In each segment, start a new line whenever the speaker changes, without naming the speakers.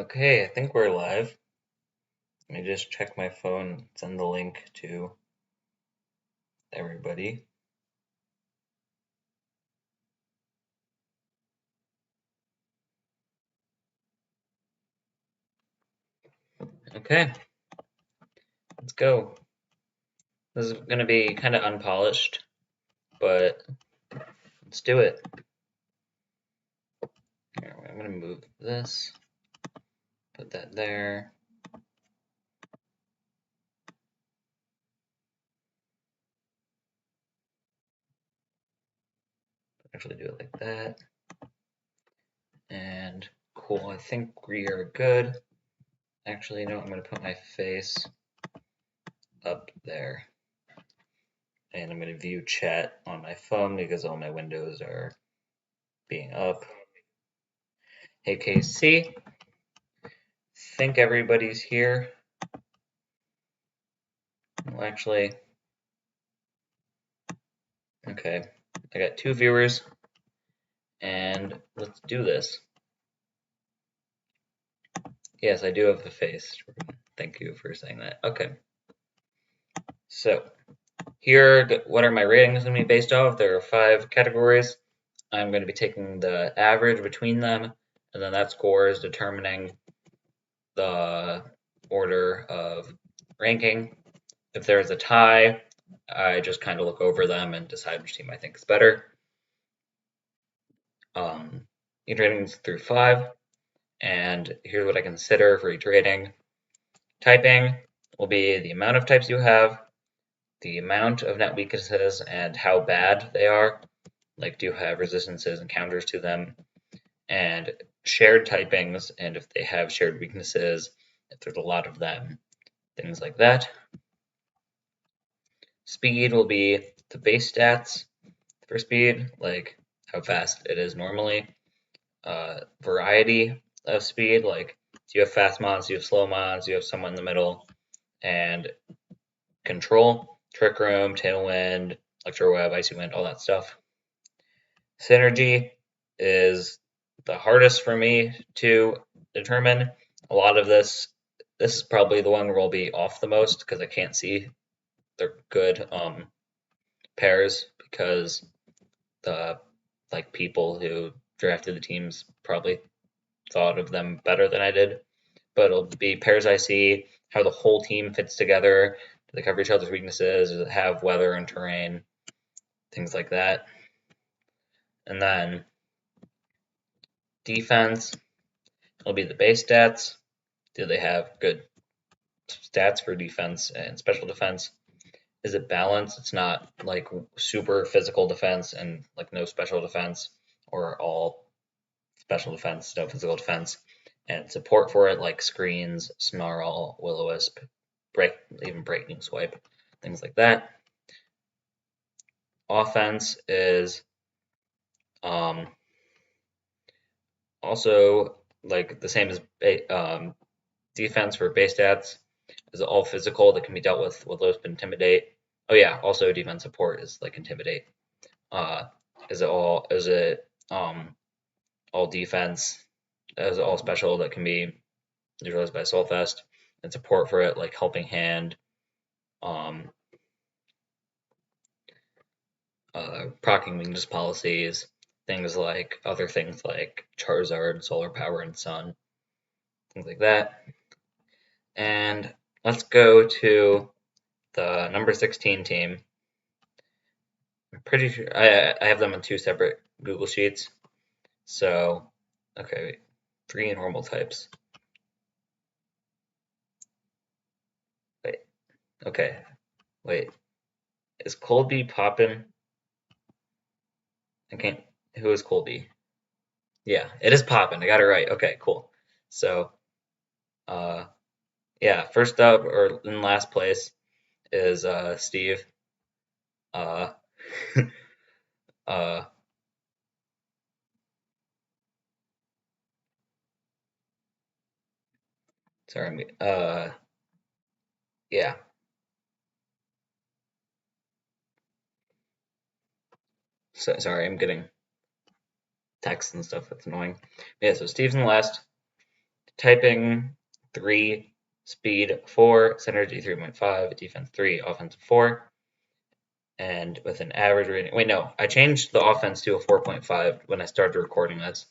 Okay, I think we're live. Let me just check my phone, send the link to everybody. Okay, let's go. This is going to be kind of unpolished, but let's do it. Here, I'm going to move this, put that there. Actually do it like that. And cool, I think we are good. Actually, no, I'm going to put my face up there. And I'm going to view chat on my phone because all my windows are being up. Hey, KC. Think everybody's here. Well, actually, okay. I got 2 viewers, and let's do this. Yes, I do have the face. Thank you for saying that. Okay. So, here, what are my ratings going to be based off? There are 5 categories. I'm going to be taking the average between them, and then that score is determining the order of ranking. If there's a tie, I just kind of look over them and decide which team I think is better. Each rating is through 5, and here's what I consider for each rating. Typing will be the amount of types you have, the amount of net weaknesses and how bad they are, like do you have resistances and counters to them, and shared typings, and if they have shared weaknesses, if there's a lot of them, things like that. Speed will be the base stats for speed, like how fast it is normally. Variety of speed, like do you have fast mods, do you have slow mods, do you have someone in the middle, and control, trick room, tailwind, electro web, icy wind, all that stuff. Synergy is the hardest for me to determine. A lot of this is probably the one where I'll be off the most because I can't see the good pairs because the people who drafted the teams probably thought of them better than I did. But it'll be pairs I see, how the whole team fits together, do they cover each other's weaknesses, does it have weather and terrain, things like that. And then defense will be the base stats. Do they have good stats for defense and special defense? Is it balanced? It's not like super physical defense and like no special defense, or all special defense, no physical defense. And support for it, like screens, snarl, will-o-wisp, even breaking swipe, things like that. Offense is also like the same as defense for base stats. Is all physical that can be dealt with Will-o-wisp, intimidate. Oh yeah, also defense support is like intimidate. Is it all defense? Is it all special that can be neutralized by Soulfest? And support for it, like helping hand, proccing weakness policies, things like other things like Charizard, Solar Power, and Sun, things like that. And let's go to the number 16 team. I'm pretty sure I have them on 2 separate Google Sheets. So, okay, 3 normal types. Wait, okay, wait. Is Colby poppin'? I can't. Who is Colby? Yeah, it is poppin'. I got it right. Okay, cool. So, yeah, first up or in last place is Steve. Uh, uh, sorry. Yeah. So, sorry, I'm getting texts and stuff. That's annoying. Yeah, so Steve's in last. typing 3, speed 4, synergy 3.5, defense 3, offense 4, and with an average rating. Wait, no, I changed the offense to a 4.5 when I started recording this,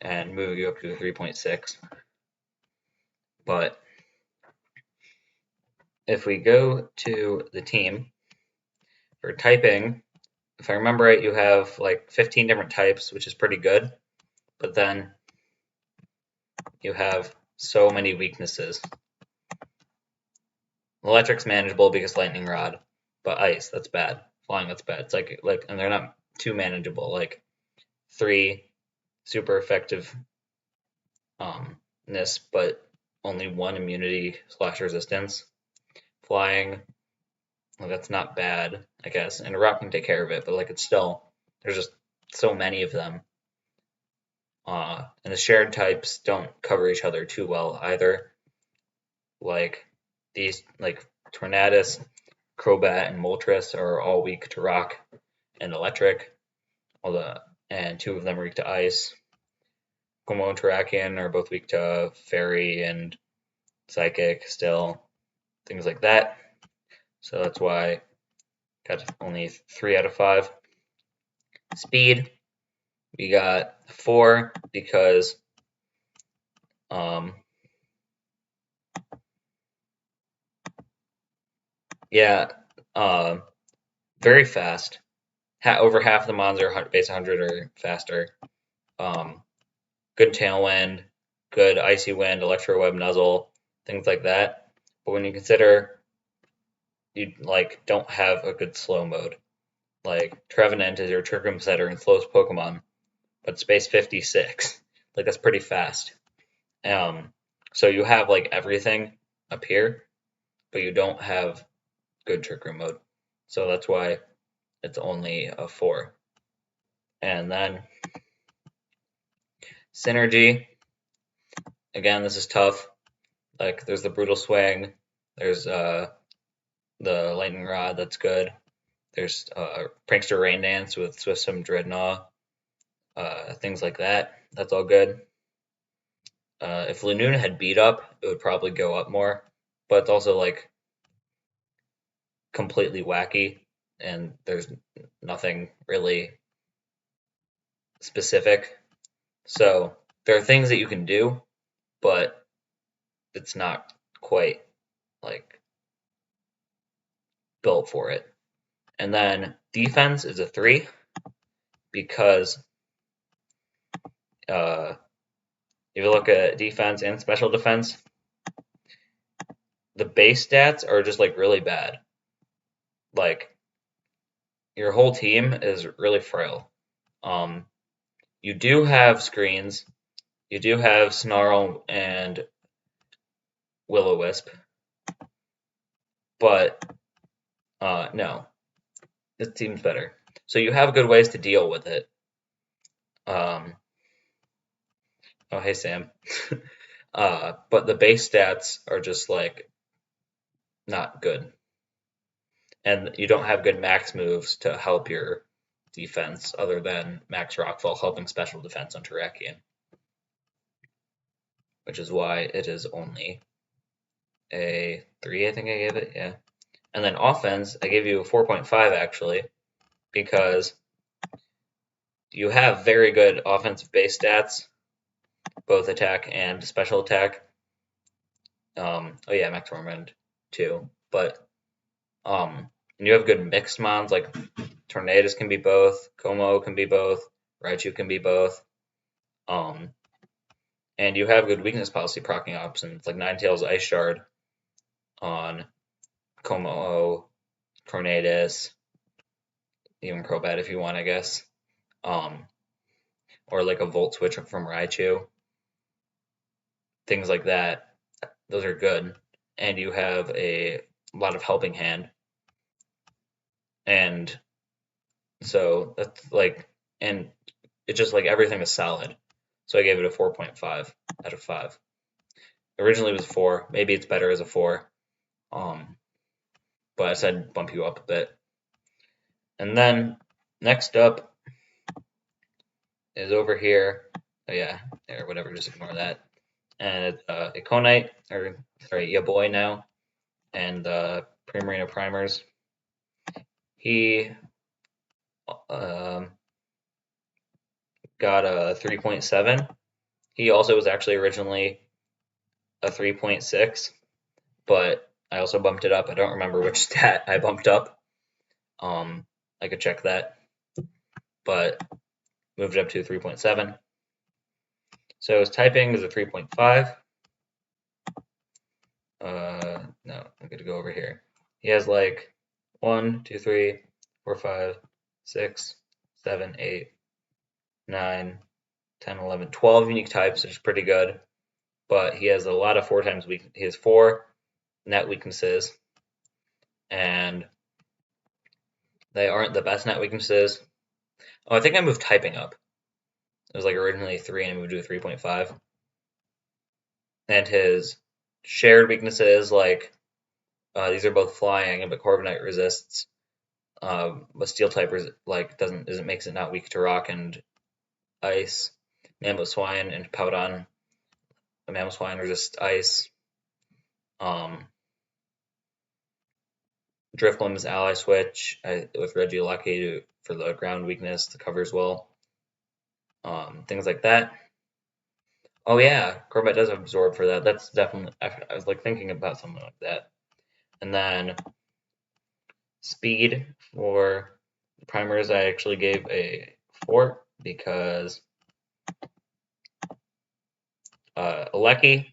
and moving you up to a 3.6. But if we go to the team for typing, if I remember right, you have like 15 different types, which is pretty good. But then you have so many weaknesses. Electric's manageable because lightning rod, but ice, that's bad. Flying, that's bad. It's like, and they're not too manageable. Like 3 super effective ness, but only 1 immunity / resistance. Flying, well, that's not bad, I guess. And a rock can take care of it, but like it's still, there's just so many of them. And the shared types don't cover each other too well either. Like these, like Tornadus, Crobat, and Moltres are all weak to rock and electric. And 2 of them are weak to ice. Como and Terrakion are both weak to fairy and psychic still. Things like that. So that's why I got only 3 out of 5. Speed, we got 4 because very fast. Over half the mons are base 100 or faster. Good tailwind, good icy wind, electro web, nuzzle, things like that. But when you consider you like don't have a good slow mode, like Trevenant is your trick room setter and slowest Pokemon, but space 56, like that's pretty fast. So you have like everything up here, but you don't have good trick room mode. So that's why it's only a 4. And then synergy. Again, this is tough. Like there's the brutal swing. There's the lightning rod. That's good. There's prankster rain dance with Swift Swim Dreadnought. Things like that. That's all good. If Lanoon had beat up, it would probably go up more. But it's also like completely wacky, and there's nothing really specific. So there are things that you can do, but it's not quite like built for it. And then defense is a 3 because if you look at defense and special defense, the base stats are just like really bad. Like your whole team is really frail. You do have screens. You do have Snarl and Will-O-Wisp, but no, it seems better. So you have good ways to deal with it. Oh, hey Sam. But the base stats are just like not good, and you don't have good max moves to help your defense other than Max Rockfall helping special defense on Terrakion, which is why it is only a 3, I think I gave it, yeah. And then offense, I gave you a 4.5 actually, because you have very good offensive base stats, both attack and special attack. Oh yeah, Max Torment too, but and you have good mixed mons, like Tornadus can be both, Como can be both, Raichu can be both. And you have good weakness policy proccing options, like Ninetales Ice Shard on Como, Tornadus, even Crobat if you want, I guess. Or like a Volt Switch from Raichu. Things like that. Those are good. And you have a lot of helping hand. And so that's like, and it's just like everything is solid. So I gave it a 4.5 out of 5. Originally it was 4. Maybe it's better as a 4. But I said bump you up a bit. And then next up is over here. Oh yeah, or whatever, just ignore that. and it's Econite, or sorry, Ya Boy now, and the Primarina primers. He got a 3.7. He also was actually originally a 3.6, but I also bumped it up. I don't remember which stat I bumped up. I could check that, but moved it up to 3.7. So his typing is a 3.5. No, I'm going to go over here. He has like 1, 2, 3, 4, 5, 6, 7, 8, 9, 10, 11, 12 unique types, which is pretty good. But he has a lot of 4 times weak. He has 4 net weaknesses, and they aren't the best net weaknesses. Oh, I think I moved typing up. It was like originally 3, and I moved to a 3.5. And his shared weaknesses, like these are both flying, but Corviknight resists. But Steel type makes it not weak to rock and ice. Mamoswine and Powdon. The Mamoswine resists ice. Drifblim's ally switch with Regieleki for the ground weakness, the covers well. Things like that. Oh yeah, Corviknight does have absorb for that. That's definitely. I was like thinking about something like that. And then speed for the primers, I actually gave a 4 because Aleki,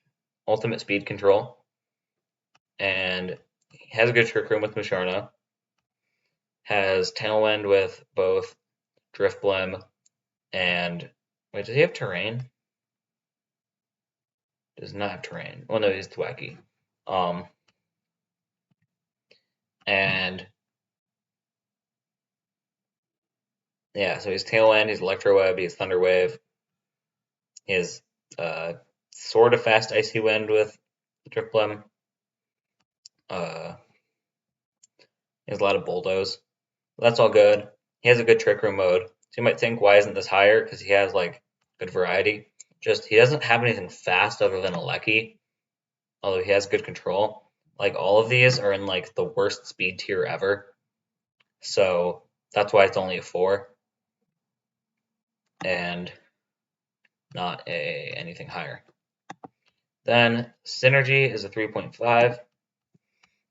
ultimate speed control, and he has a good trick room with Musharna. Has Tailwind with both Drifblim and wait, does he have terrain? Does not have terrain. Well, no, he's Thwacky. And yeah, so he's Tailwind, he's Electro Web, he's Thunder Wave, he has sort of fast Icy Wind with Drifblim. He has a lot of Bulldoze. That's all good. He has a good Trick Room mode. So you might think, why isn't this higher? Because he has like good variety. Just he doesn't have anything fast other than Aleki, although he has good control. Like all of these are in like the worst speed tier ever. So that's why it's only a 4 and not anything higher. Then Synergy is a 3.5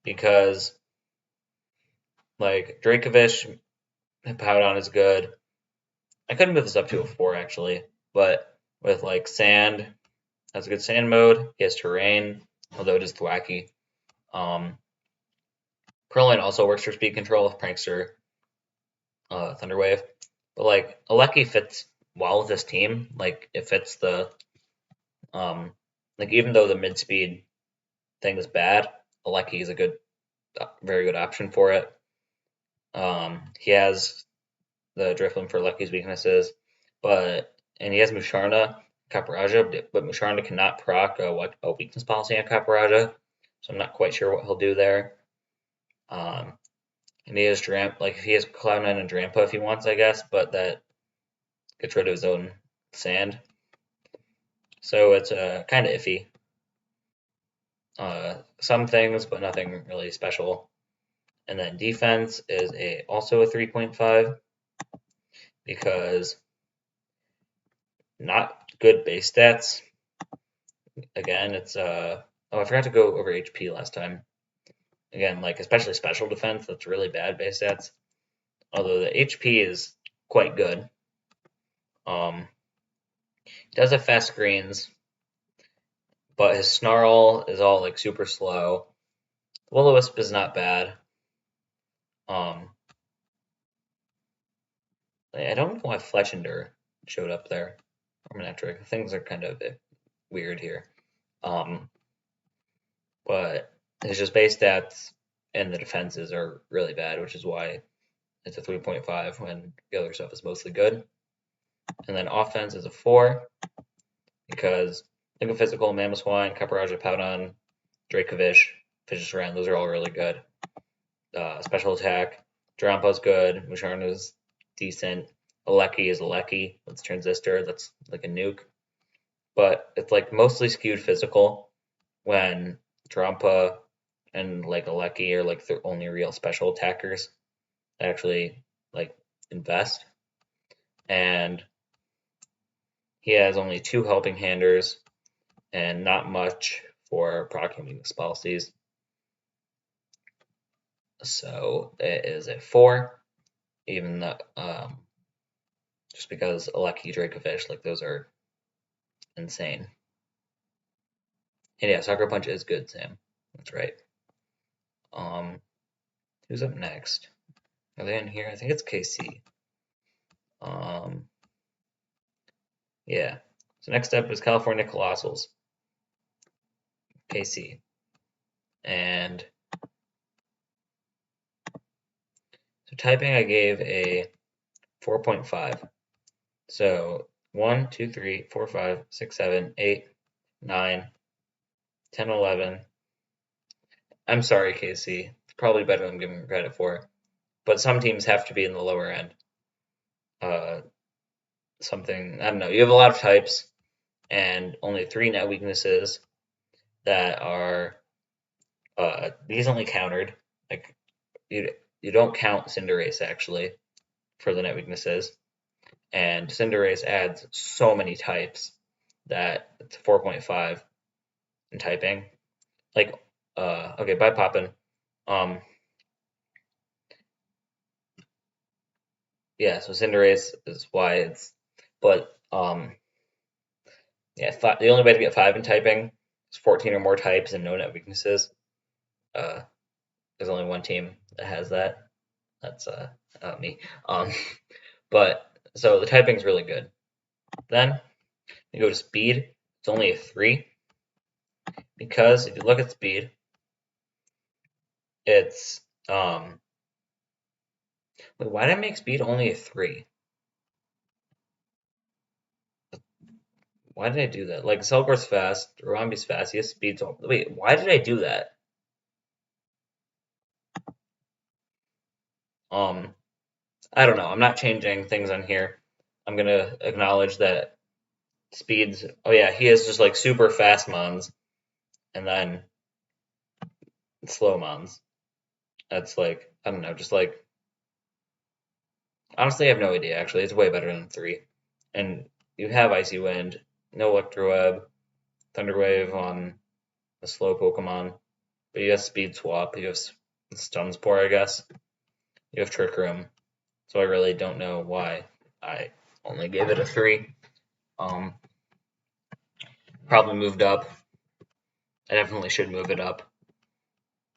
because like Dracovish, Hippowdon is good. I could move this up to a 4 actually, but with like Sand, has a good Sand mode. He has Terrain, although it is Thwacky. Purrloin also works for speed control with Prankster, Thunderwave, but like Aleki fits well with this team. Like it fits the like even though the mid speed thing is bad, Aleki is a good, very good option for it. He has the Drifblim for Lucky's weaknesses, and he has Musharna, Caparaja, but Musharna cannot proc a weakness policy on Caparaja, so I'm not quite sure what he'll do there. And he has he has Cloud9 and Drampa if he wants, I guess, but that gets rid of his own Sand. So it's kind of iffy. Some things, but nothing really special. And then defense is also a 3.5 because not good base stats. Again, it's oh, I forgot to go over HP last time. Again, like especially special defense, that's really bad base stats. Although the HP is quite good. He does have fast screens, but his Snarl is all like super slow. Will-O-Wisp is not bad. I don't know why Fletchender showed up there. Or Manectric. Things are kind of a bit weird here. But it's just base stats and the defenses are really bad, which is why it's a 3.5 when the other stuff is mostly good. And then offense is a 4 because Liquid Physical, Mamoswine, Caparaja, Powdon, Dracovish, Fishious, those are all really good. Special attack, Drampa's good, Musharna's decent, Aleki is Aleki, that's Transistor, that's like a nuke. but it's like mostly skewed physical when Drampa and like Alecki are like the only real special attackers that actually like invest. And he has only 2 helping handers and not much for proccing weakness policies. So it is a 4, even though just because Alecki, Dracovish, like those are insane. And yeah, Sucker Punch is good, Sam. That's right. Who's up next? Are they in here? I think it's KC. Yeah. So next up is California Colossals, KC. And so typing I gave a 4.5. So 1, 2, 3, 4, 5, 6, 7, 8, 9, 10, 11. I'm sorry, KC. It's probably better than I'm giving credit for. But some teams have to be in the lower end. Something, I don't know. You have a lot of types and only 3 net weaknesses that are decently countered. Like you don't count Cinderace actually for the net weaknesses, and Cinderace adds so many types that it's 4.5 in typing. Like okay, bye Poppin. Yeah, so Cinderace is why it's, but yeah, the only way to get 5 in typing is 14 or more types and no net weaknesses. There's only one team that has that. That's me. But so the typing is really good. Then you go to speed. It's only a 3 because if you look at speed, it's wait, why did I make speed only a 3? Why did I do that? Like Selgor's fast, Rambi's fast. He has speed. So wait, why did I do that? I don't know. I'm not changing things on here. I'm gonna acknowledge that speeds. Oh yeah, he has just like super fast mons, and then slow mons. That's like I don't know, just like honestly, I have no idea. Actually, it's way better than 3. And you have Icy Wind, no Electro Web, Thunder Wave on a slow Pokemon, but you have Speed Swap, you have Stun Spore, I guess. You have Trick Room, so I really don't know why I only gave it a 3. Probably moved up. I definitely should move it up,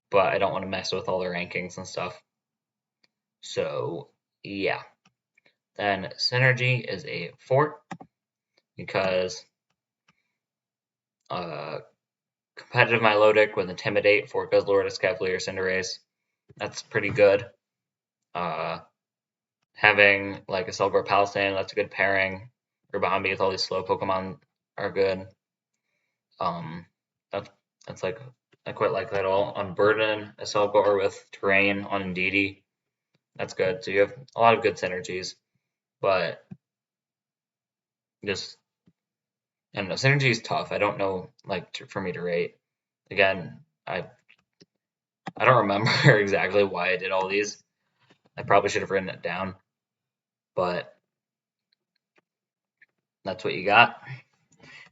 but I don't want to mess with all the rankings and stuff. So yeah. Then Synergy is a 4 because competitive Milotic with Intimidate for Guzzlord, Cavalier, Cinderace. That's pretty good. Having like a Selgor Palisand, that's a good pairing. Ribombee with all these slow Pokemon are good. That's like I quite like that all. On Burden, a Selgor with Terrain on Indeedee. That's good. So you have a lot of good synergies, but just I don't know. Synergy is tough. I don't know like for me to rate. Again, I don't remember exactly why I did all these. I probably should have written it down, but that's what you got.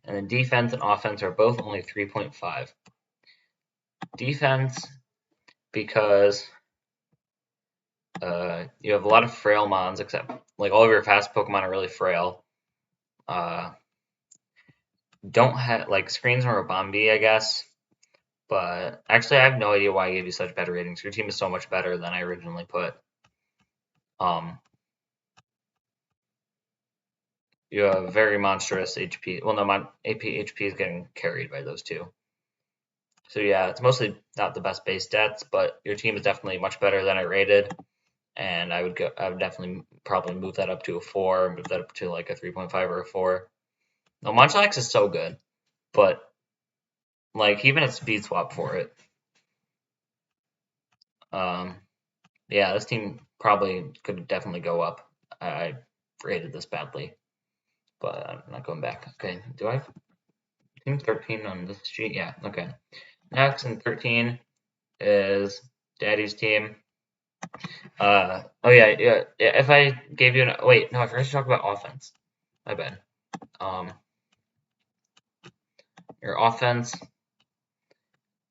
And then defense and offense are both only 3.5. Defense, because you have a lot of frail mons, except like all of your fast Pokemon are really frail. Don't have like Screens or Ribombee, I guess. But actually, I have no idea why I gave you such better ratings. Your team is so much better than I originally put. You have very monstrous HP. Well, no, my HP is getting carried by those two. So yeah, it's mostly not the best base stats, but your team is definitely much better than I rated, and I would definitely probably move that up to a 4, move that up to like a 3.5 or a 4. No, Munchlax is so good, but like even a speed swap for it. Yeah, this team probably could definitely go up. I rated this badly, but I'm not going back. Okay, do I? think 13 on this sheet. Yeah, okay. Next in 13 is Daddy's team. Oh yeah. If I gave you wait, no, I forgot to talk about offense. My bad. Your offense,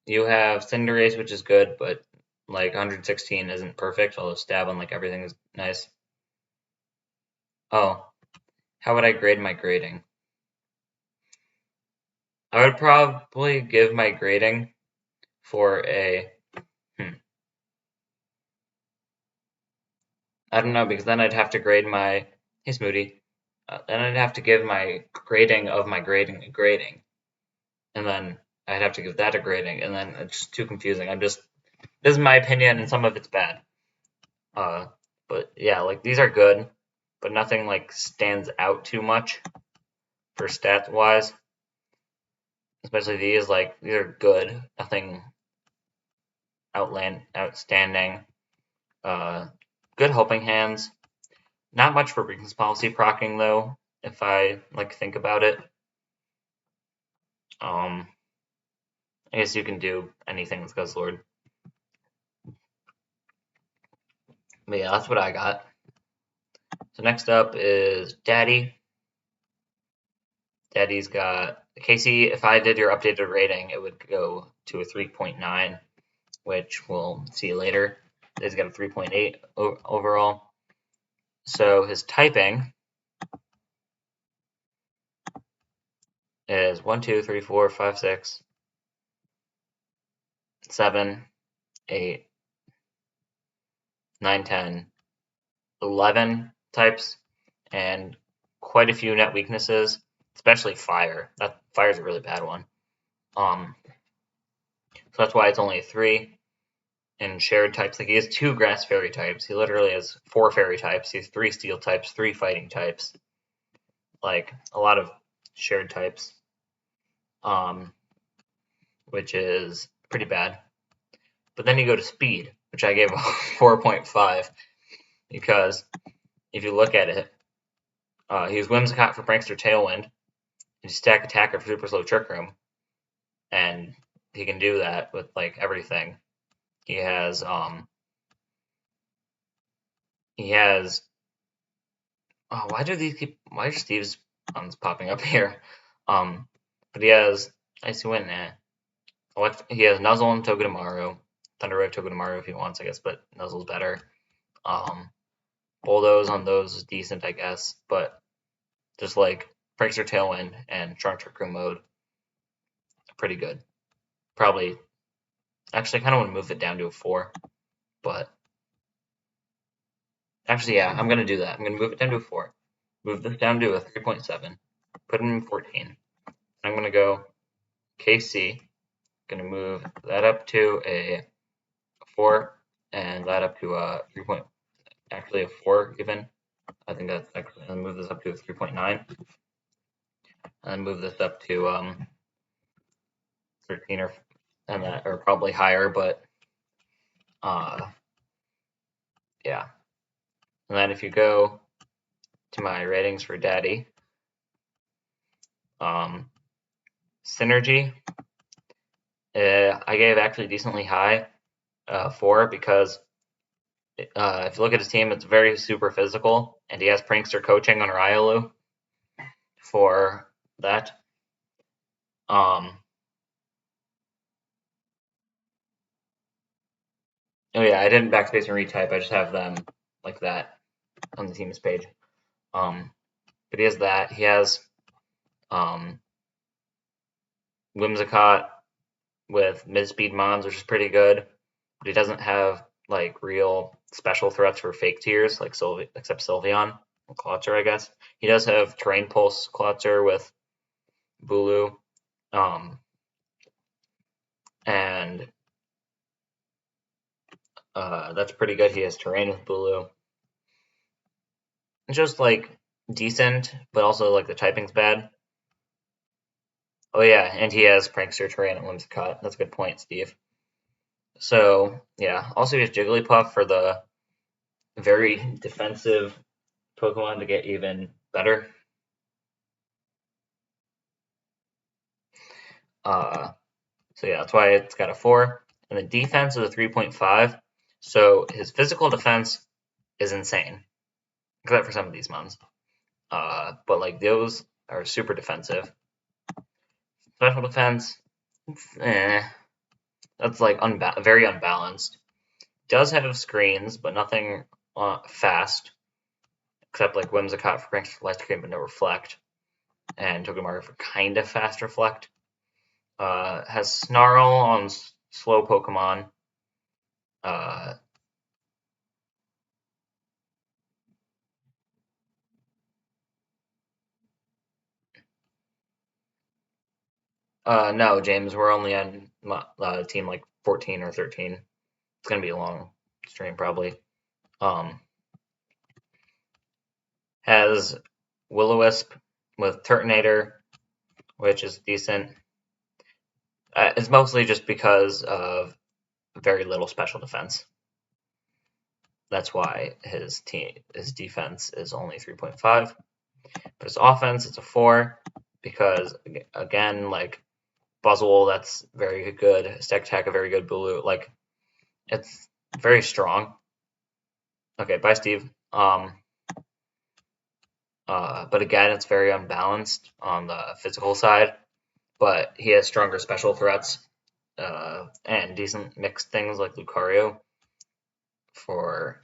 you have Cinderace, which is good, but like 116 isn't perfect. Although stab on like everything is nice. Oh, how would I grade my grading? I would probably give my grading for a I don't know, because then I'd have to grade my hey Smoothie. Then I'd have to give my grading of my grading a grading, and then I'd have to give that a grading, and then it's just too confusing. This is my opinion, and some of it's bad. But yeah, like these are good, but nothing like stands out too much for stats wise. Especially these, like these are good, nothing outstanding. Good helping hands. Not much for weakness policy procking though, if I like think about it. I guess you can do anything with Guzzlord. But yeah, that's what I got. So next up is Daddy. Daddy's got Kc. If I did your updated rating, it would go to a 3.9, which we'll see later. He's got a 3.8 overall. So his typing is 1, 2, 3, 4, 5, 6, 7, 8, 9, 10, 11 types, and quite a few net weaknesses, especially fire. Fire is a really bad one. So that's why it's only a 3. And shared types, like he has 2 grass fairy types. He literally has 4 fairy types. He has 3 steel types, 3 fighting types. Like a lot of shared types, which is pretty bad. But then you go to speed, which I gave a 4.5 because if you look at it, he has Whimsicott for Prankster Tailwind, and you stack Attacker for Super Slow Trick Room, and he can do that with like everything. He has why are Steve's puns popping up here? But he has Icy Wind, he has Nuzzle and Togedemaru, Thunder Wave Togedemaru if he wants, I guess, but Nuzzle's better. Bulldoze on those is decent, I guess, but just like Prankster Tailwind and Strong Trick Room mode, pretty good. Probably, actually, I kind of want to move it down to a 4, but actually, yeah, I'm gonna do that. I'm gonna move it down to a 4. Move this down to a 3.7. Put him in 14. I'm gonna go Kc. Gonna move that up to a 4 and that up to a 3. Actually a 4 even. I think that's actually. And move this up to a 3.9. And move this up to 13 or probably higher, but yeah. And then if you go to my ratings for Daddy, Synergy, I gave actually decently high, 4, because if you look at his team, it's very super physical, and he has Prankster coaching on Ryolu for that. Oh yeah, I didn't backspace and retype. I just have them like that on the team's page. But he has that. He has Whimsicott with mid-speed mons, which is pretty good. But he doesn't have like real special threats for fake tiers, like except Sylveon and Klotzer, I guess. He does have Terrain Pulse Klotzer with Bulu. And that's pretty good. He has Terrain with Bulu. It's just like decent, but also like the typing's bad. Oh yeah, and he has Prankster, Terrain, and Whimsicott. That's a good point, Steve. So yeah, also he has Jigglypuff for the very defensive Pokemon to get even better. So yeah, that's why it's got a 4. And the defense is a 3.5. So his physical defense is insane, except for some of these mons. But like those are super defensive. Special defense, that's like very unbalanced. Does have screens, but nothing fast, except like Whimsicott for Electric Cream, but no reflect, and Togedemaru for kind of fast reflect. Has Snarl on slow Pokemon. No, James, we're only on team like 14 or 13. It's gonna be a long stream probably. Has Will-O-Wisp with Turtonator, which is decent. It's mostly just because of very little special defense. That's why his defense is only 3.5. But his offense, it's a 4 because again, like Buzzwole, that's very good. Stack Attack, a very good blue. Like it's very strong. Okay, bye, Steve. But again, it's very unbalanced on the physical side. But he has stronger special threats and decent mixed things like Lucario,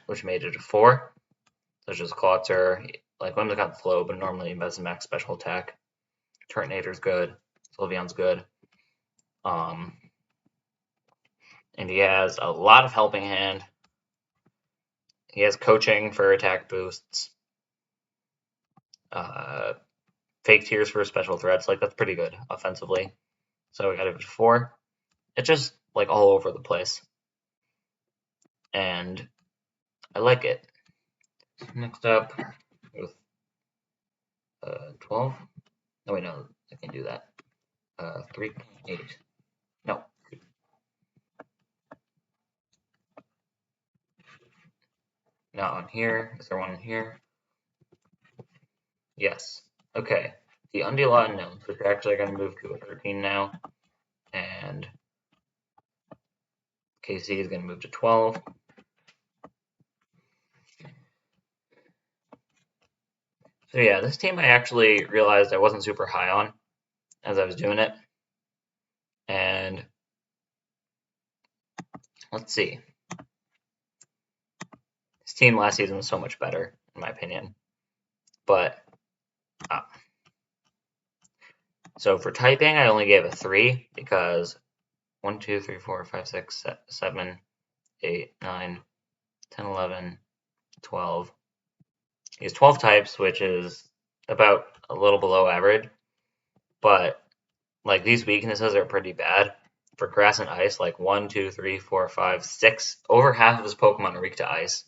which made it a 4, such as Clawter. Like Whimsicott slow, but normally has a max special attack. Turtonator's good. Sylveon's good. And he has a lot of Helping Hand. He has Coaching for attack boosts. Fake Tears for special threats. Like that's pretty good offensively. So we got it 4. It's just like all over the place. And I like it. Next up with 12. No, wait, no, I can't do that. 3.8. No. Not on here. Is there one here? Yes. Okay. The Undeal Unknowns, which are actually going to move to a 13 now. And KC is going to move to 12. So yeah, this team I actually realized I wasn't super high on as I was doing it. And let's see. This team last season was so much better, in my opinion. But so for typing, I only gave a 3 because 1, 2, 3, 4, 5, 6, 7, 8, 9, 10, 11, 12. He has 12 types, which is about a little below average. But like these weaknesses are pretty bad. For grass and ice, like 1, 2, 3, 4, 5, 6, over half of his Pokemon are weak to ice.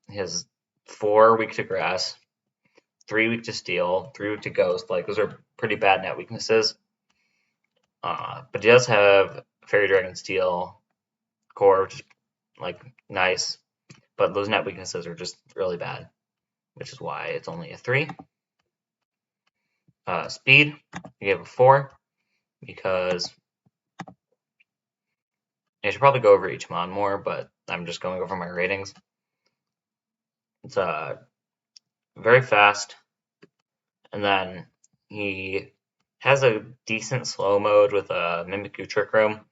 He has 4 weak to grass, 3 weak to steel, 3 weak to ghost. Like those are pretty bad net weaknesses. But he does have Fairy Dragon Steel core, which is like nice. But those net weaknesses are just really bad, which is why it's only a 3. Speed, I gave a 4 because I should probably go over each mon more, but I'm just going over my ratings. It's very fast, and then he has a decent slow mode with a Mimikyu Trick Room,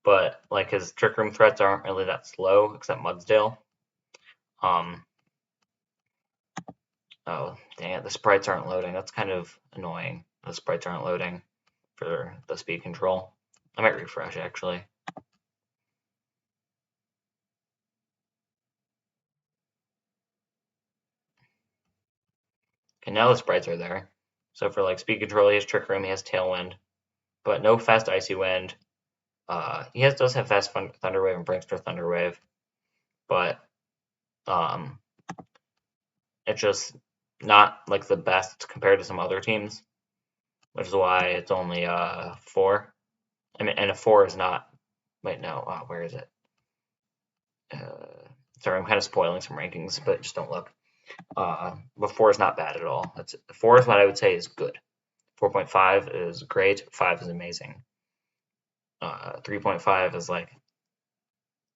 but like his Trick Room threats aren't really that slow, except Mudsdale. Oh, dang it, the sprites aren't loading. That's kind of annoying. The sprites aren't loading for the speed control. I might refresh, actually. Okay, now the sprites are there. So for like speed control, he has Trick Room, he has Tailwind, but no fast Icy Wind. He does have fast Thunder Wave and Prankster Thunder Wave, but it's just not like the best compared to some other teams, which is why it's only 4. I mean, and a 4 is not. Wait, no. Where is it? Sorry, I'm kind of spoiling some rankings, but just don't look. But 4 is not bad at all. 4 is what I would say is good 4.5 is great. 5 is amazing. 3.5 is like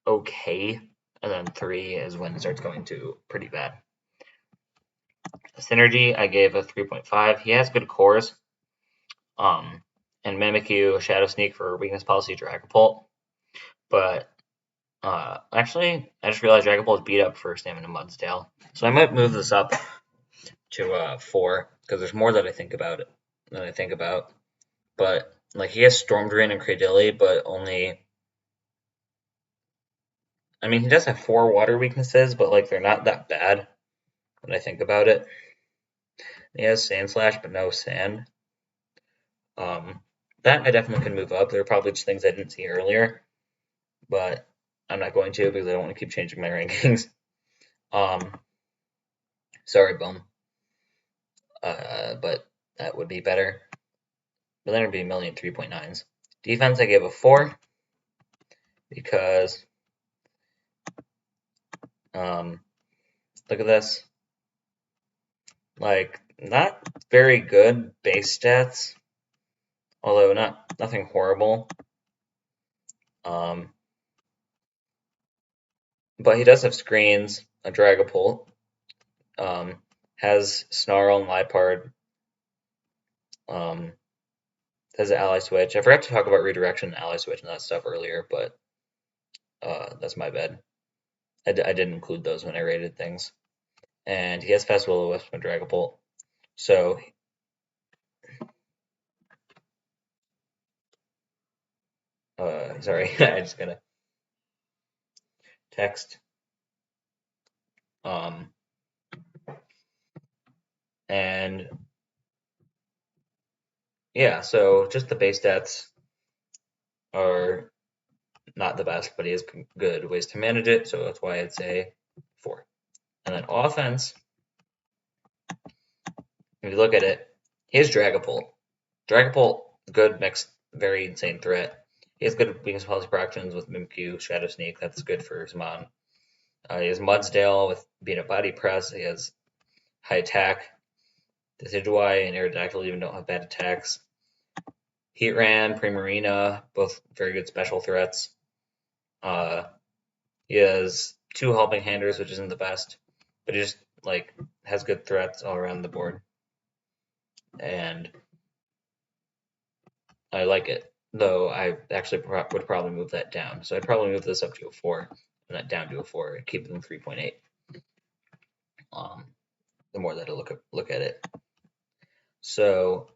okay, and then 3 is when it starts going to pretty bad. Synergy, I gave a 3.5. He has good cores. And Mimikyu, Shadow Sneak for weakness policy, Dragapult. But actually, I just realized Dragapult is beat up for Stamina Mudsdale. So I might move this up to 4, because there's more that I think about it than I think about. But like he has Storm Drain and Cradily, but only. I mean, he does have 4 water weaknesses, but like they're not that bad when I think about it. He has Sand Slash, but no Sand. That I definitely could move up. There are probably just things I didn't see earlier, but I'm not going to because I don't want to keep changing my rankings. Sorry, Boom. But that would be better. But then it would be a million 3.9s. Defense, I gave a 4 because look at this. Like, not very good base stats, although nothing horrible. But he does have screens, a Dragapult, has Snarl and Liepard, has an Ally Switch. I forgot to talk about Redirection and Ally Switch and that stuff earlier, but that's my bad. I didn't include those when I rated things. And he has Fast Will-O-Wisp and Dragapult. So sorry, I just gotta text. And yeah, so just the base stats are not the best, but he has good ways to manage it, so that's why I'd say 4. And then offense, if you look at it, he has Dragapult. Dragapult, good mixed, very insane threat. He has good weakness policy proactions with Mimikyu, Shadow Sneak, that's good for his mom. He has Mudsdale with being a body press. He has high attack. Decidueye and Aerodactyl even don't have bad attacks. Heatran, Primarina, both very good special threats. He has 2 helping handers, which isn't the best, but he just like has good threats all around the board. And I like it, though I actually would probably move that down. So I'd probably move this up to a 4 and that down to a 4 and keep them 3.8. The more that I look at it. So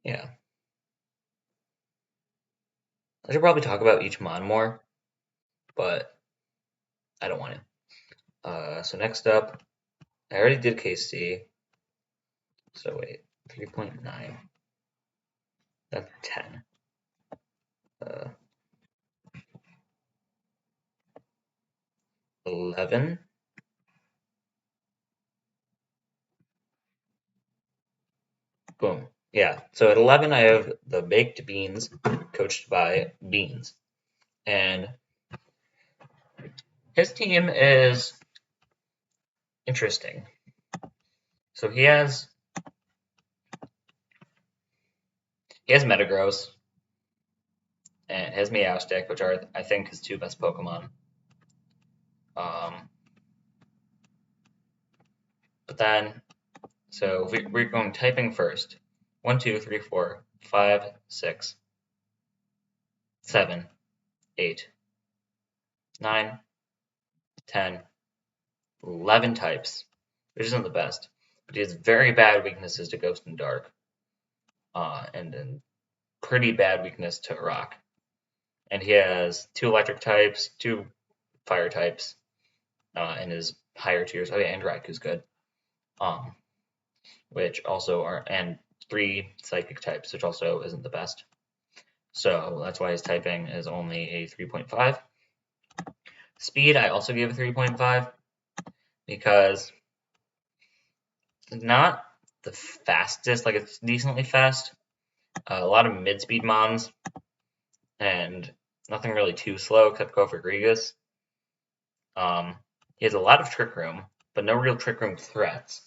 yeah. I should probably talk about each mon more, but I don't want to. So next up, I already did KC. So wait, 3.9. That's 10. 11. Boom. Yeah. So at 11, I have the Baked Beans, coached by Beans, and his team is interesting. So he has Metagross and has Meowstic, which are I think his 2 best Pokemon. But then, so we're going typing first. 1, 2, 3, 4, 5, 6, 7, 8, 9, 10, 11 types, which isn't the best. But he has very bad weaknesses to Ghost and Dark, and then pretty bad weakness to Rock. And he has 2 electric types, 2 fire types, in his higher tiers. Oh yeah, and Raiku's good. Which also are, and 3 psychic types, which also isn't the best. So that's why his typing is only a 3.5. Speed, I also gave a 3.5 because it's not the fastest, like it's decently fast. A lot of mid-speed mons, and nothing really too slow except Kofa Grigus. He has a lot of Trick Room, but no real Trick Room threats.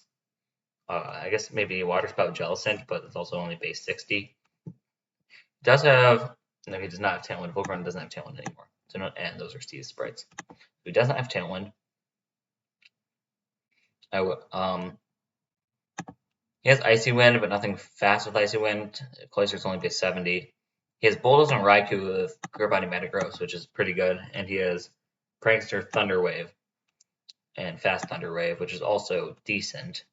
I guess maybe Water Spout Jellicent, but it's also only base 60. Does have, no, he does not have Tailwind. Volcarona doesn't have Tailwind anymore. So no, and those are Steve's sprites. He doesn't have Tailwind. He has Icy Wind, but nothing fast with Icy Wind. Cloyster's only base 70. He has Bulldoze and Raikou with Clear Body Metagross, which is pretty good. And he has Prankster Thunder Wave and Fast Thunder Wave, which is also decent.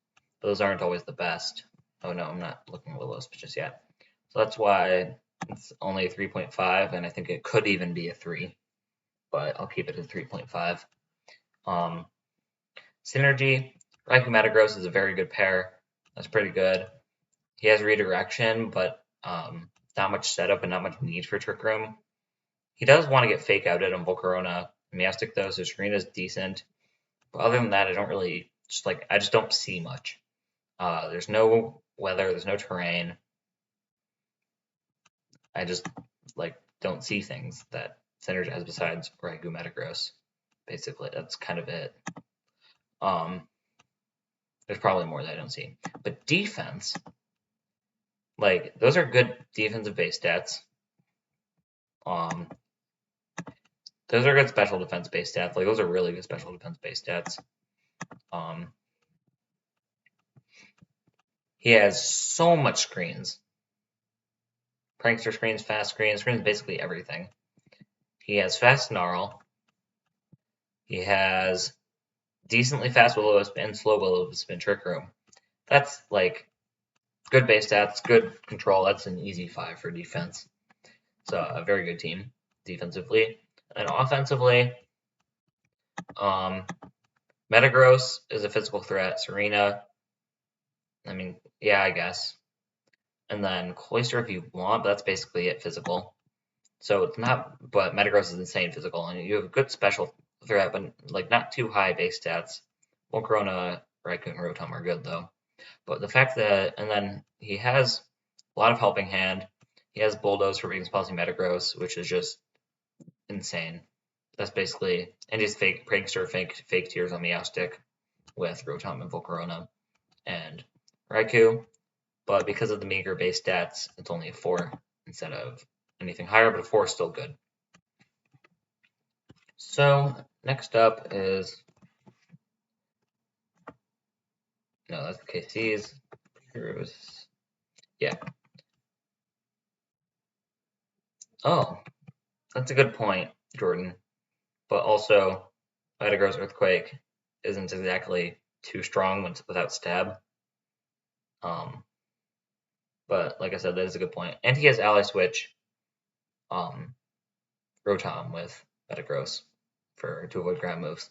Those aren't always the best. Oh no, I'm not looking at the list just yet. So that's why it's only a 3.5, and I think it could even be a 3, but I'll keep it at 3.5. Synergy, Raikou Metagross is a very good pair. That's pretty good. He has redirection, but not much setup and not much need for Trick Room. He does want to get Fake Outed on Volcarona and Meowstic though, so Serena's decent. But other than that, I don't really I just don't see much. There's no weather, there's no terrain. I just don't see things that synergize besides Raikou Metagross. Basically, that's kind of it. There's probably more that I don't see. But defense, those are good defensive base stats. Those are good special defense base stats. Those are really good special defense base stats. He has so much screens. Prankster screens, fast screens, basically everything. He has fast Snarl. He has decently fast Will-O-Wisp and slow Will-O-Wisp in Trick Room. That's good base stats, good control. That's an easy 5 for defense. It's a very good team defensively. And offensively, Metagross is a physical threat. Serena, I mean, yeah, I guess. And then Cloyster if you want, but that's basically it physical. So it's not, but Metagross is insane physical, and you have a good special threat, but not too high base stats. Volcarona, Raikou, and Rotom are good though. But the fact that, and then he has a lot of helping hand. He has Bulldoze for being Palsy Metagross, which is just insane. That's basically, and he's fake Prankster, fake Tears on Meowstic with Rotom and Volcarona and Raikou. But because of the meager base stats, it's only a 4 instead of anything higher, but a 4 is still good. So next up is, no, that's the KC's. Heroes. Yeah. Oh, that's a good point, Jordan. But also, Metagross Earthquake isn't exactly too strong without stab. But like I said, that is a good point. And he has Ally Switch Rotom with Metagross to avoid ground moves.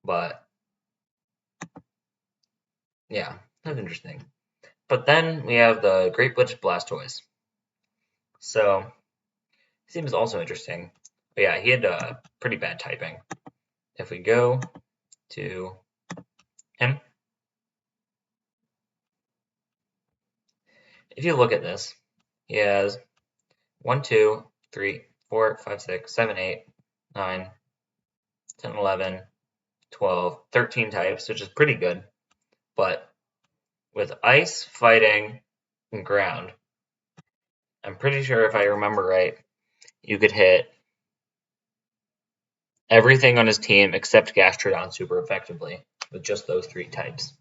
But yeah, that's interesting. But then we have the Great Blitz Blastoise. So seems also interesting. But yeah, he had pretty bad typing. If we go to him, if you look at this, he has 1, 2, 3, 4, 5, 6, 7, 8, 9, 10, 11, 12, 13 types, which is pretty good. But with ice, fighting, and ground, I'm pretty sure if I remember right, you could hit everything on his team except Gastrodon super effectively with just those 3 types.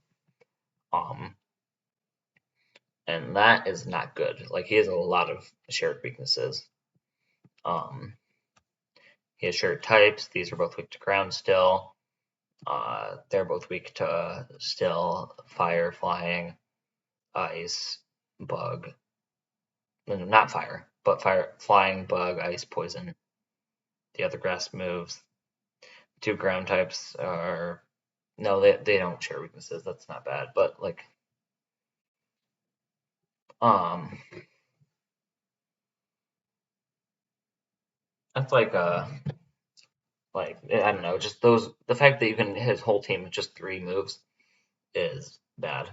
And that is not good. He has a lot of shared weaknesses. He has shared types. These are both weak to ground still. They're both weak to still, fire, flying, ice, bug. No, not fire, but fire, flying, bug, ice, poison. The other grass moves. 2 ground types are, no, they don't share weaknesses. That's not bad, but that's I don't know, just the fact that you can hit his whole team with just 3 moves is bad.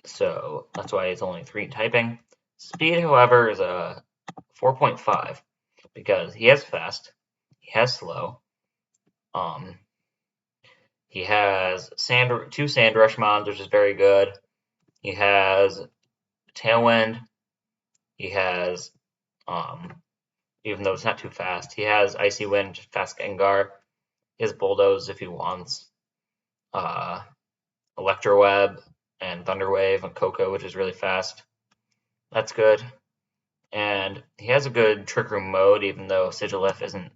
So that's why it's only 3 typing. Speed, however, is a 4.5 because he has fast, he has slow, He has two Sand Rush Mons, which is very good. He has Tailwind. He has, even though it's not too fast, he has Icy Wind, fast Gengar. He has Bulldoze if he wants. Electroweb and Thunderwave and Coco, which is really fast. That's good. And he has a good Trick Room mode, even though Sigilif isn't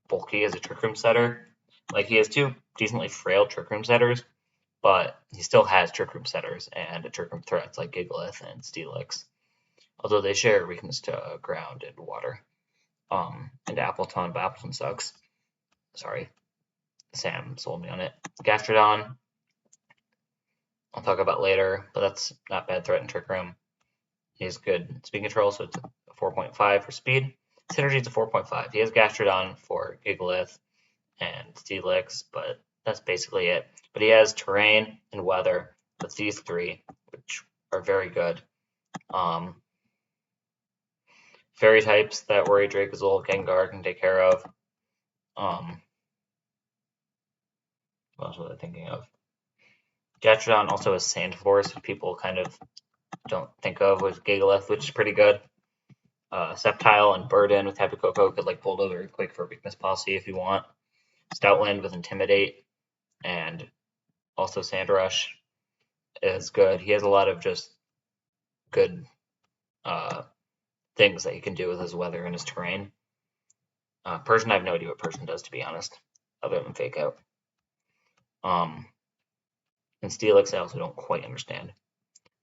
bulky as a Trick Room setter. Like, he has two decently frail Trick Room setters, but he still has Trick Room setters and Trick Room threats like Gigalith and Steelix, although they share a weakness to ground and water. And Appleton, but Appleton sucks. Sorry. Sam sold me on it. Gastrodon, I'll talk about later, but that's not bad threat in Trick Room. He has good speed control, so it's a 4.5 for speed. Synergy is a 4.5. He has Gastrodon for Gigalith and Steelix, but that's basically it. But he has Terrain and Weather. That's these three, which are very good. Fairy types that Worry Dracozolt, Gengar can take care of. What else was I thinking of? Gastrodon also has Sand Force, which people kind of don't think of with Gigalith, which is pretty good. Sceptile and Burden with Tapu Koko could like Bulldoze or Earthquake for Weakness Policy if you want. Stoutland with Intimidate and also Sand Rush is good. He has a lot of just good things that he can do with his weather and his terrain. Persian, I have no idea what Persian does, to be honest, other than Fake Out. And Steelix, I also don't quite understand.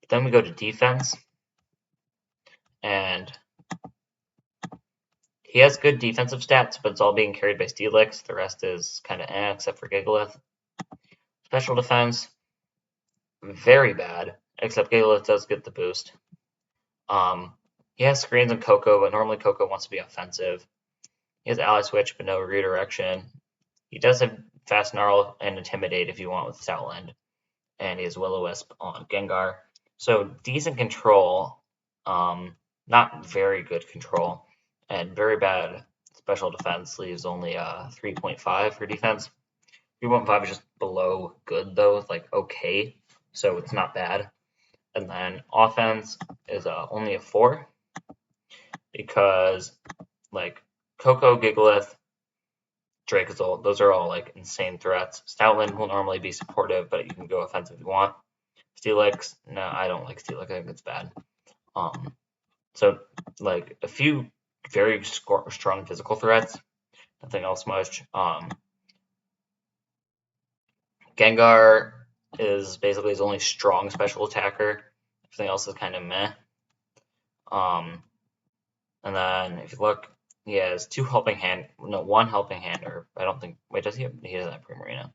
But then we go to defense, and he has good defensive stats, but it's all being carried by Steelix. The rest is kind of except for Gigalith. Special defense, very bad, except Gigalith does get the boost. He has screens and Coco, but normally Coco wants to be offensive. He has Ally Switch, but no redirection. He does have Fast Snarl and Intimidate if you want with Stoutland. And he has Will-O-Wisp on Gengar. So decent control, not very good control, and very bad special defense. Leaves only 3.5 for defense. 3.5 is just below good, though. It's like okay, so it's not bad. And then offense is only a 4 because like Coco, Gigalith, Dracozolt, those are all like insane threats. Stoutland will normally be supportive, but you can go offensive if you want. Steelix, no, I don't like Steelix. I think it's bad. So like a few very strong physical threats. Nothing else much. Gengar is basically his only strong special attacker. Everything else is kind of meh. And then if you look, he has one helping hand, or I don't think, wait, does he have, he doesn't have Primarina.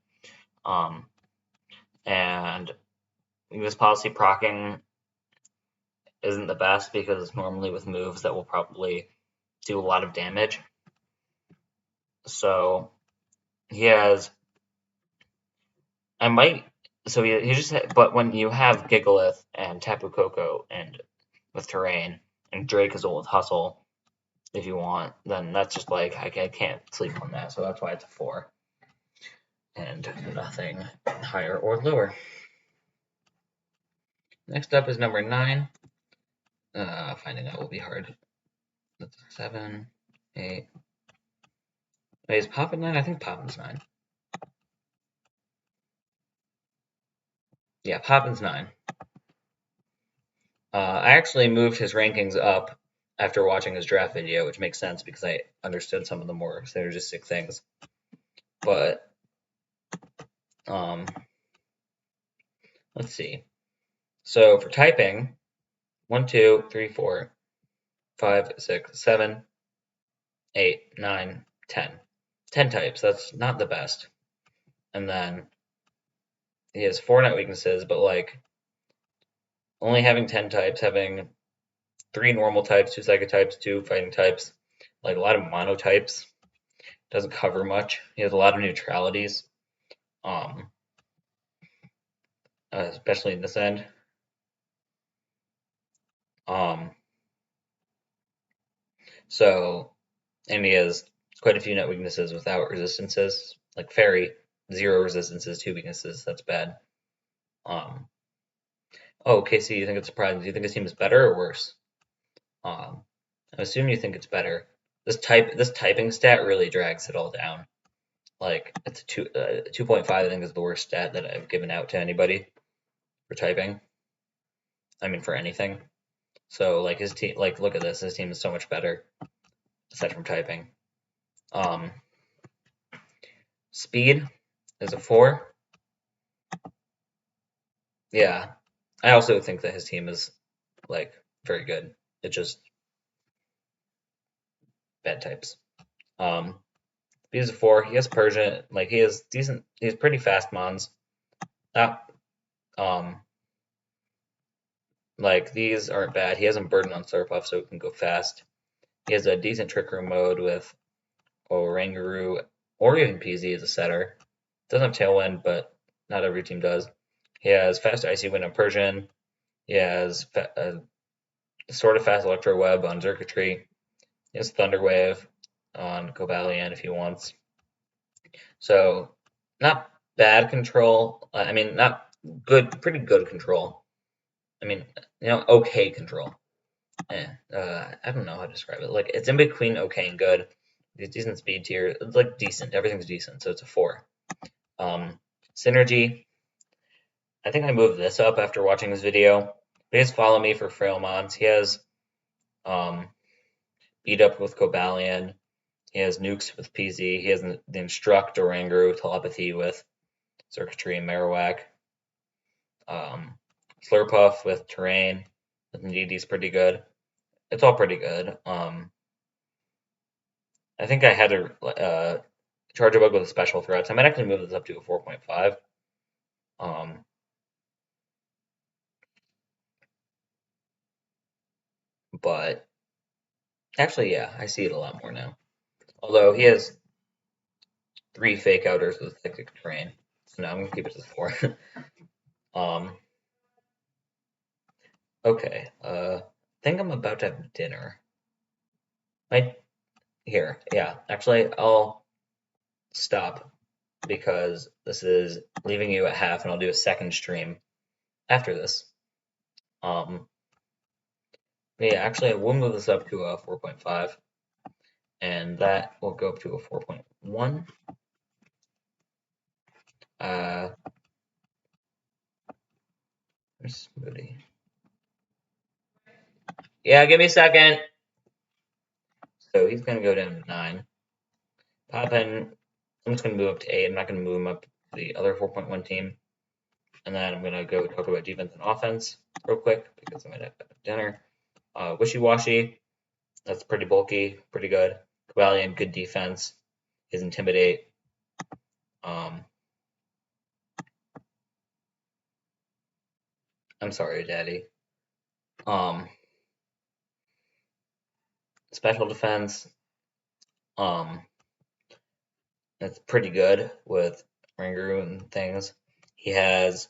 And this policy proccing isn't the best because it's normally with moves that will probably do a lot of damage. So he has, he just, but when you have Gigalith and Tapu Koko and with Terrain and Dracozolt with Hustle, if you want, then that's just like, I can't sleep on that, so that's why it's a 4. And nothing higher or lower. Next up is number 9. Finding that will be hard. That's 7, 8. Wait, is Poppin 9? I think Poppin's 9. Yeah, Poppin's 9. I actually moved his rankings up after watching his draft video, which makes sense because I understood some of the more synergistic things. But let's see. So for typing, 1, 2, 3, 4, 5, 6, 7, 8, 9, 10. 10 types. That's not the best. And then he has 4 net weaknesses, but like only having 10 types, having 3 normal types, 2 psychic types, 2 fighting types, like a lot of monotypes. Doesn't cover much. He has a lot of neutralities, especially in this end. So, and he has quite a few net weaknesses without resistances, like Fairy, 0 resistances, 2 weaknesses. That's bad. Oh, Kc, you think it's surprising? Do you think his team is better or worse? I assume you think it's better. This typing stat really drags it all down. Like it's a 2.5. I think is the worst stat that I've given out to anybody for typing. I mean for anything. So like his team, like look at this. His team is so much better aside from typing. Speed is a 4. Yeah, I also think that his team is like very good. It's just bad types. Speed is a 4. He has Persian. Like he has decent. He has pretty fast mons. Not like these aren't bad. He hasn't burden on Slurpuff, so it can go fast. He has a decent Trick Room mode with Oranguru or even PZ as a setter. Doesn't have Tailwind, but not every team does. He has fast Icy Wind on Persian. He has sort of fast Electro Web on Xurkitree. He has Thunder Wave on Cobalion if he wants. So not bad control. I mean, not good, pretty good control. I mean, okay control. I don't know how to describe it. Like it's in between okay and good. These decent speed tier. It's like decent. Everything's decent, so it's a 4. Synergy. I think I moved this up after watching this video. Please follow me for Frail Mons. He has Beat Up with Cobalion. He has Nukes with PZ. He has the Instruct Oranguru Telepathy with Xurkitree and Marowak. Slurpuff with Terrain. With Nidi's pretty good. It's all pretty good. I think I had to charge a bug with a special threats. I might actually move this up to a 4.5. But actually, yeah, I see it a lot more now. Although he has 3 fake outers with Hectic Terrain. So now I'm gonna keep it to 4. Okay. I think I'm about to have dinner. Here, yeah. Actually, I'll stop because this is leaving you at half, and I'll do a second stream after this. Yeah, actually, we'll move this up to a 4.5, and that will go up to a 4.1. Smoothie. Yeah, give me a second. So he's gonna go down to 9. Poppin, I'm just gonna move up to 8. I'm not gonna move him up to the other 4.1 team. And then I'm gonna go talk about defense and offense real quick because I might have dinner. Wishy Washy, that's pretty bulky, pretty good. Cobalion, good defense. His Intimidate. I'm sorry, Daddy. Special defense. It's pretty good with Oranguru and things. He has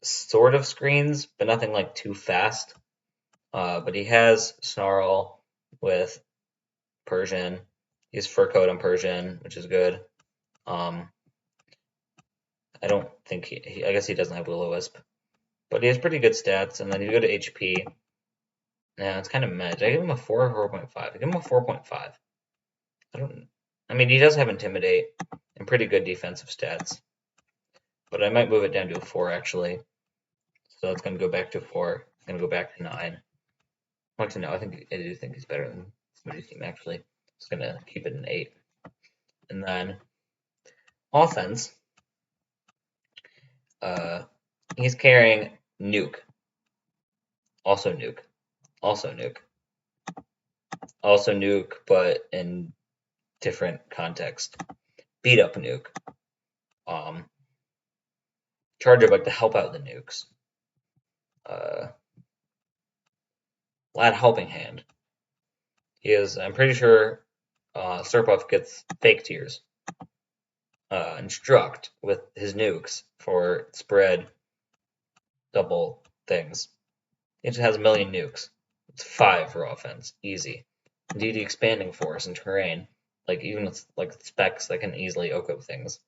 sort of screens, but nothing like too fast. But he has Snarl with Persian. He has Fur Coat on Persian, which is good. I don't think I guess he doesn't have Will-O-Wisp, but he has pretty good stats. And then you go to HP. Yeah, it's kind of meh. I give him a 4 or 4.5? I give him a 4.5. I mean, he does have Intimidate and pretty good defensive stats, but I might move it down to a 4 actually. So it's going to go back to 4. It's going to go back to 9. Actually, no, I do think he's better than somebody's team actually. It's going to keep it an 8. And then offense, he's carrying Nuke, also Nuke, also Nuke, also Nuke, but in different context. Beat Up Nuke. Charge Bug to help out the nukes. Lad Helping Hand. I'm pretty sure Slurpuff gets Fake Tears. Instruct with his nukes for spread double things. It just has a million nukes. It's 5 for offense. Easy. Indeed, Expanding Force and Terrain. Like even with like specs that can easily OHKO things.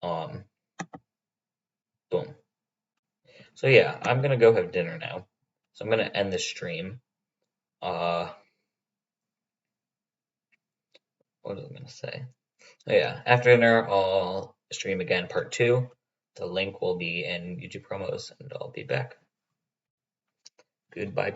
Boom. So yeah, I'm gonna go have dinner now. So I'm gonna end the stream. What was I gonna say? Oh yeah, after dinner I'll stream again part 2. The link will be in YouTube promos and I'll be back. Goodbye, people.